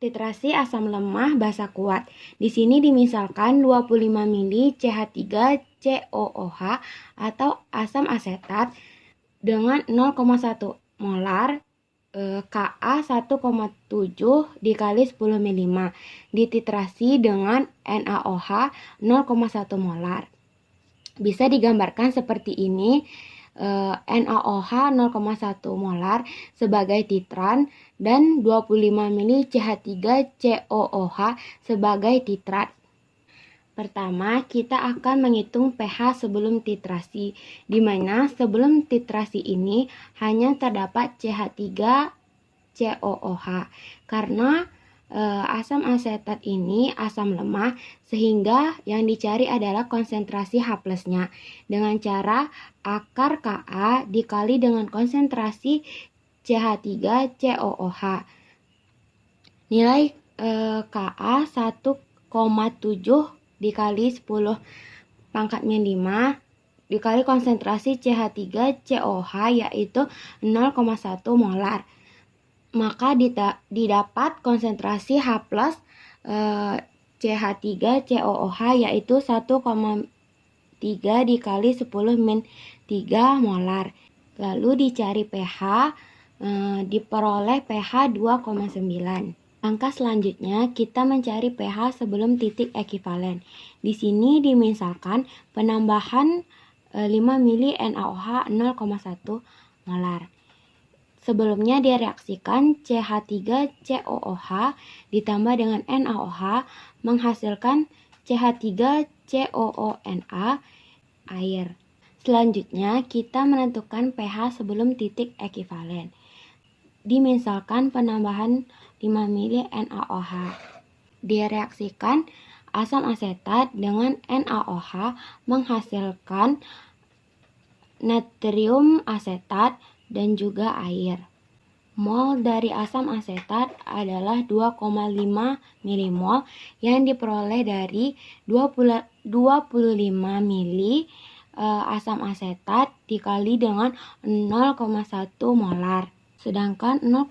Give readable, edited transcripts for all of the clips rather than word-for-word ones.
Titrasi asam lemah basa kuat. Di sini dimisalkan 25 mili CH3COOH atau asam asetat dengan 0,1 molar Ka 1,7 dikali 10 ml dititrasi dengan NaOH 0,1 molar. Bisa digambarkan seperti ini. NaOH 0,1 molar sebagai titran dan 25 mili CH3COOH sebagai titrat. Pertama, kita akan menghitung pH sebelum titrasi, di mana sebelum titrasi ini hanya terdapat CH3COOH karena asam asetat ini asam lemah, sehingga yang dicari adalah konsentrasi H+-nya dengan cara akar Ka dikali dengan konsentrasi CH3COOH. Nilai Ka 1,7 dikali 10 pangkatnya 5 dikali konsentrasi CH3COOH yaitu 0,1 molar. Maka didapat konsentrasi H+ CH3COOH yaitu 1,3 dikali 10 min 3 molar. Lalu dicari pH, diperoleh pH 2,9. Langkah selanjutnya kita mencari pH sebelum titik ekivalen. Di sini dimisalkan penambahan 5 mili NaOH 0,1 molar. Sebelumnya direaksikan CH3COOH ditambah dengan NaOH menghasilkan CH3COONA air. Selanjutnya kita menentukan pH sebelum titik ekivalen. Dimisalkan penambahan 5 mili NaOH. Direaksikan asam asetat dengan NaOH menghasilkan natrium asetat dan juga air. Mol dari asam asetat adalah 2,5 milimol yang diperoleh dari 25 mili asam asetat dikali dengan 0,1 molar. Sedangkan 0,5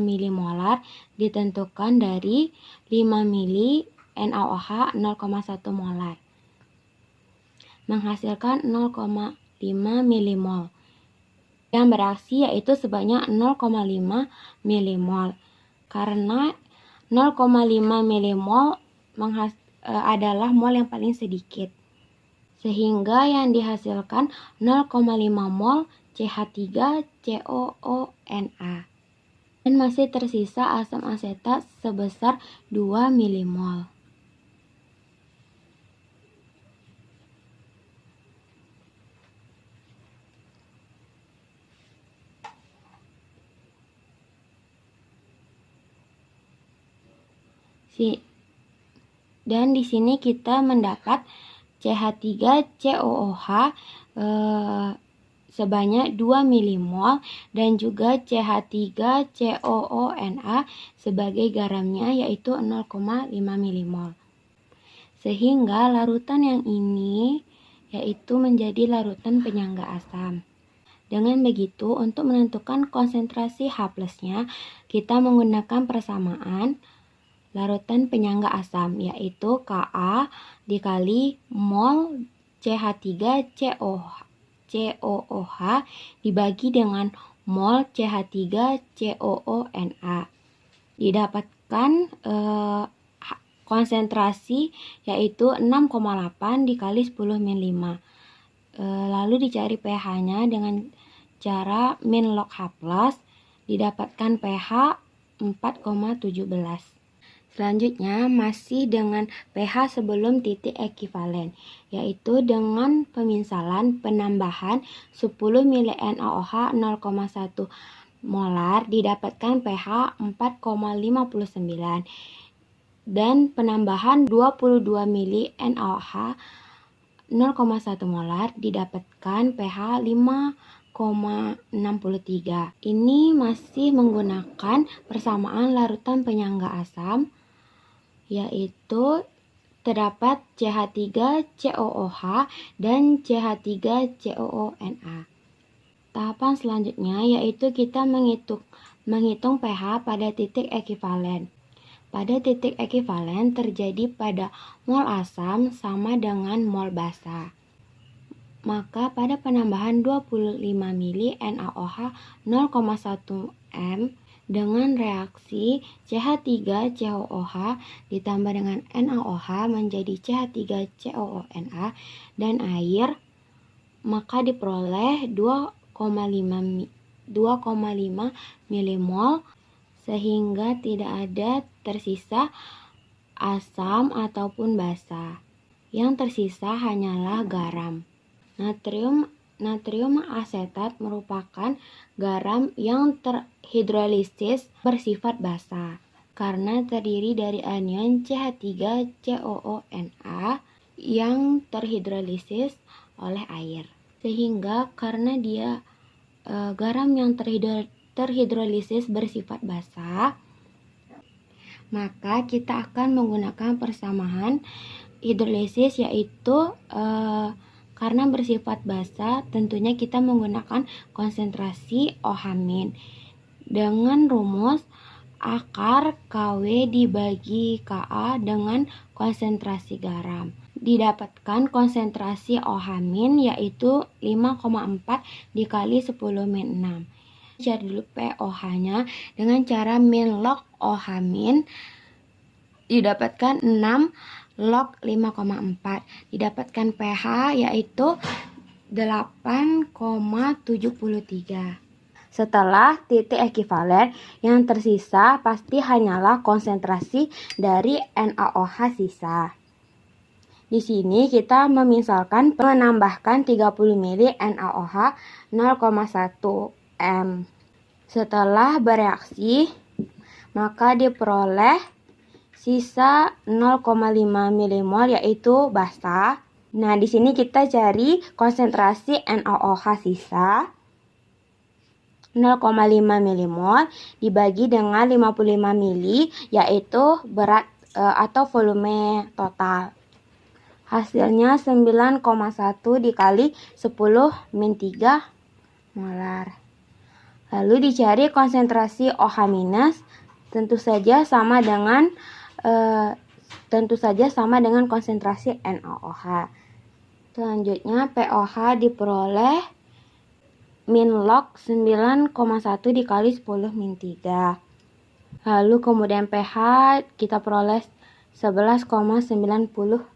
milimolar ditentukan dari 5 mili NaOH 0,1 molar. Menghasilkan 0,5 milimol. Yang bereaksi yaitu sebanyak 0,5 milimol. Karena 0,5 milimol adalah mol yang paling sedikit. Sehingga yang dihasilkan 0,5 mol CH3COONA. Dan masih tersisa asam asetat sebesar 2 milimol. Dan di sini kita mendapat CH3COOH sebanyak 2 milimol dan juga CH3COONA sebagai garamnya yaitu 0,5 milimol. Sehingga larutan yang ini yaitu menjadi larutan penyangga asam. Dengan begitu, untuk menentukan konsentrasi H+-nya, kita menggunakan persamaan larutan penyangga asam, yaitu Ka dikali mol CH3COOH dibagi dengan mol CH3COONA. Didapatkan konsentrasi yaitu 6,8 dikali 10 min 5. Lalu dicari pH-nya dengan cara min log H+, didapatkan pH 4,17. Selanjutnya masih dengan pH sebelum titik ekivalen, yaitu dengan peminsalan penambahan 10 mili NaOH 0,1 molar didapatkan pH 4,59 dan penambahan 22 mili NaOH 0,1 molar didapatkan pH 5,63. Ini masih menggunakan persamaan larutan penyangga asam, yaitu terdapat CH3COOH dan CH3COONA. Tahapan selanjutnya yaitu kita menghitung pH pada titik ekivalen. pada titik ekivalen terjadi pada mol asam sama dengan mol basa. Maka pada penambahan 25 mili NaOH 0,1 m dengan reaksi CH3COOH ditambah dengan NaOH menjadi CH3COONA dan air, maka diperoleh 2,5 milimol sehingga tidak ada tersisa asam ataupun basa. Yang tersisa hanyalah garam. Natrium asetat merupakan garam yang terhidrolisis bersifat basa karena terdiri dari anion CH3COONA yang terhidrolisis oleh air. Sehingga karena dia garam yang terhidrolisis bersifat basa, maka kita akan menggunakan persamaan hidrolisis, yaitu karena bersifat basa tentunya kita menggunakan konsentrasi OH- dengan rumus akar KW dibagi Ka dengan konsentrasi garam. Didapatkan konsentrasi OH- yaitu 5,4 dikali 10 min 6. Cari dulu pOH-nya dengan cara min log OH- didapatkan 6 log 5,4. Didapatkan pH yaitu 8,73. Setelah titik ekivalen, yang tersisa pasti hanyalah konsentrasi dari NaOH sisa. Di sini kita memisalkan menambahkan 30 mili NaOH 0,1 m. Setelah bereaksi, maka diperoleh sisa 0,5 milimol yaitu basa. Nah, di sini kita cari konsentrasi NaOH sisa 0,5 milimol dibagi dengan 55 mili yaitu berat atau volume total. Hasilnya 9,1 dikali 10 min 3 molar. Lalu dicari konsentrasi OH- tentu saja sama dengan konsentrasi NaOH. Selanjutnya pOH diperoleh min log 9,1 dikali 10 min 3. Lalu kemudian pH kita peroleh 11,96.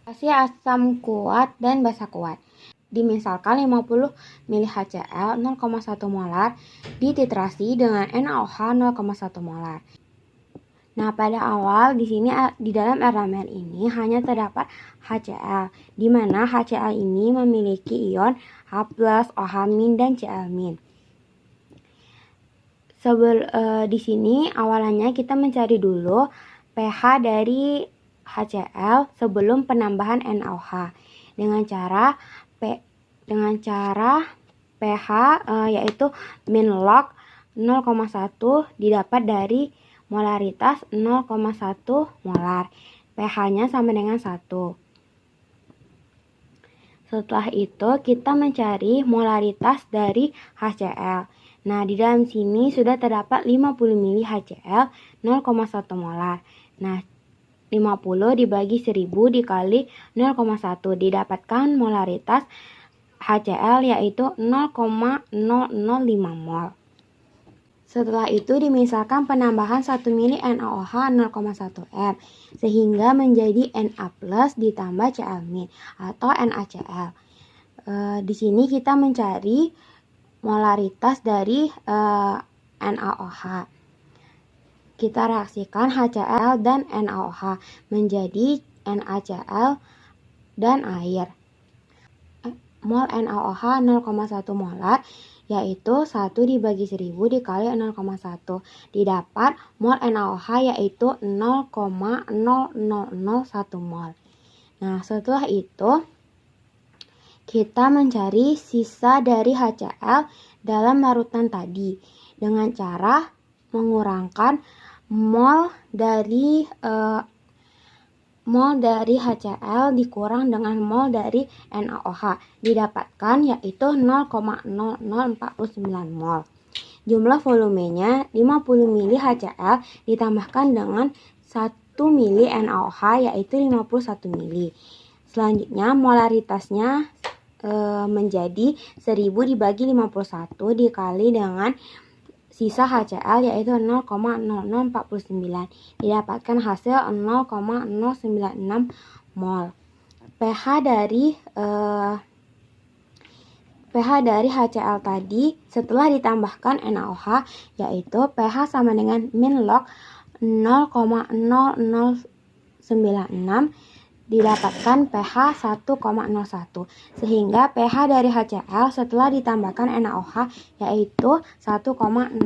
Kasih asam kuat dan basa kuat. Dimisalkan 50 mili HCl 0,1 molar dititrasi dengan NaOH 0,1 molar. Nah, pada awal di sini di dalam air ramen ini hanya terdapat HCl, di mana HCl ini memiliki ion H+, OH- dan Cl-. Di sini awalannya kita mencari dulu pH dari HCl sebelum penambahan NaOH dengan cara pH yaitu min log 0,1 didapat dari molaritas 0,1 molar. pH-nya sama dengan 1. Setelah itu kita mencari molaritas dari HCl. Nah, di dalam sini sudah terdapat 50 mili HCl 0,1 molar. Nah, 50 dibagi 1000 dikali 0,1 didapatkan molaritas HCl yaitu 0,005 mol. Setelah itu dimisalkan penambahan 1 mili NaOH 0,1 m sehingga menjadi Na+ ditambah Cl- atau NaCl. Di sini kita mencari molaritas dari NaOH. Kita reaksikan HCl dan NaOH menjadi NaCl dan air. Mol NaOH 0,1 molar yaitu 1 dibagi 1000 dikali 0,1 didapat mol NaOH yaitu 0,0001 mol. Nah, setelah itu kita mencari sisa dari HCl dalam larutan tadi dengan cara mengurangkan mol dari HCl dikurang dengan mol dari NaOH didapatkan yaitu 0,0049 mol. Jumlah volumenya 50 ml HCl ditambahkan dengan 1 ml NaOH yaitu 51 ml. Selanjutnya molaritasnya menjadi 1000 dibagi 51 dikali dengan sisa HCl yaitu 0,0049. Didapatkan hasil 0,096 mol. pH dari HCl tadi setelah ditambahkan NaOH yaitu pH sama dengan min log 0,0096 didapatkan pH 1,01 sehingga pH dari HCl setelah ditambahkan NaOH yaitu 1,01.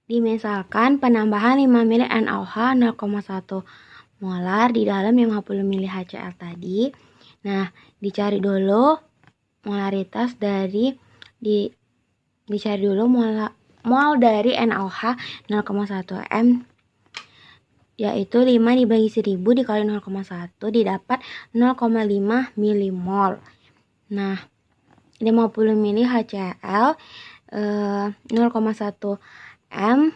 Dimisalkan penambahan 5 ml NaOH 0,1 molar di dalam 50 ml HCl tadi. Nah, dicari dulu molaritas dari mol dari NaOH 0,1 M yaitu 5 dibagi 1000 dikali 0,1 didapat 0,5 milimol. Nah, 50 ml HCl 0,1 M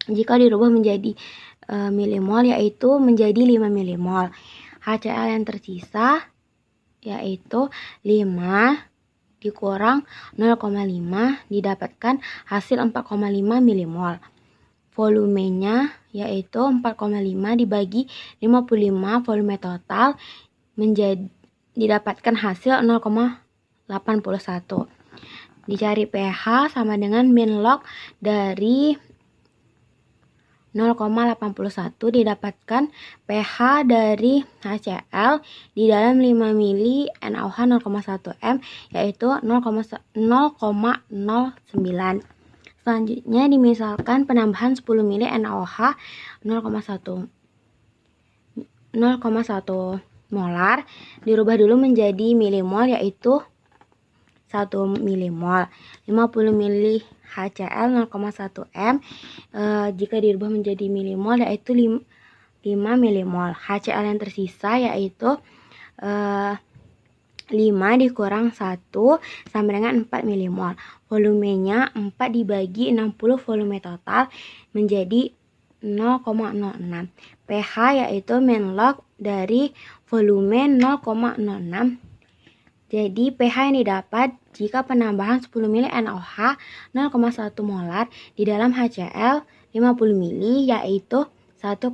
jika dirubah menjadi milimol yaitu menjadi 5 milimol. HCl yang tersisa yaitu 5 dikurang 0,5 didapatkan hasil 4,5 milimol. Volumenya yaitu 4,5 dibagi 55 volume total didapatkan hasil 0,81. Dicari pH sama dengan min log dari 0,81 didapatkan pH dari HCl di dalam 5 ml NaOH 0,1 M yaitu 0,09. Selanjutnya dimisalkan penambahan 10 ml NaOH 0,1 molar dirubah dulu menjadi milimol yaitu 1 milimol. 50 ml HCl 0,1 M jika dirubah menjadi milimol yaitu 5 milimol. HCl yang tersisa yaitu 5 dikurang 1 sama dengan 4 milimol. Volumenya 4 dibagi 60 volume total menjadi 0,06. pH yaitu min log dari volume 0,06. Jadi pH yang didapat jika penambahan 10 ml NaOH 0,1 molar di dalam HCl 50 ml yaitu 1,2.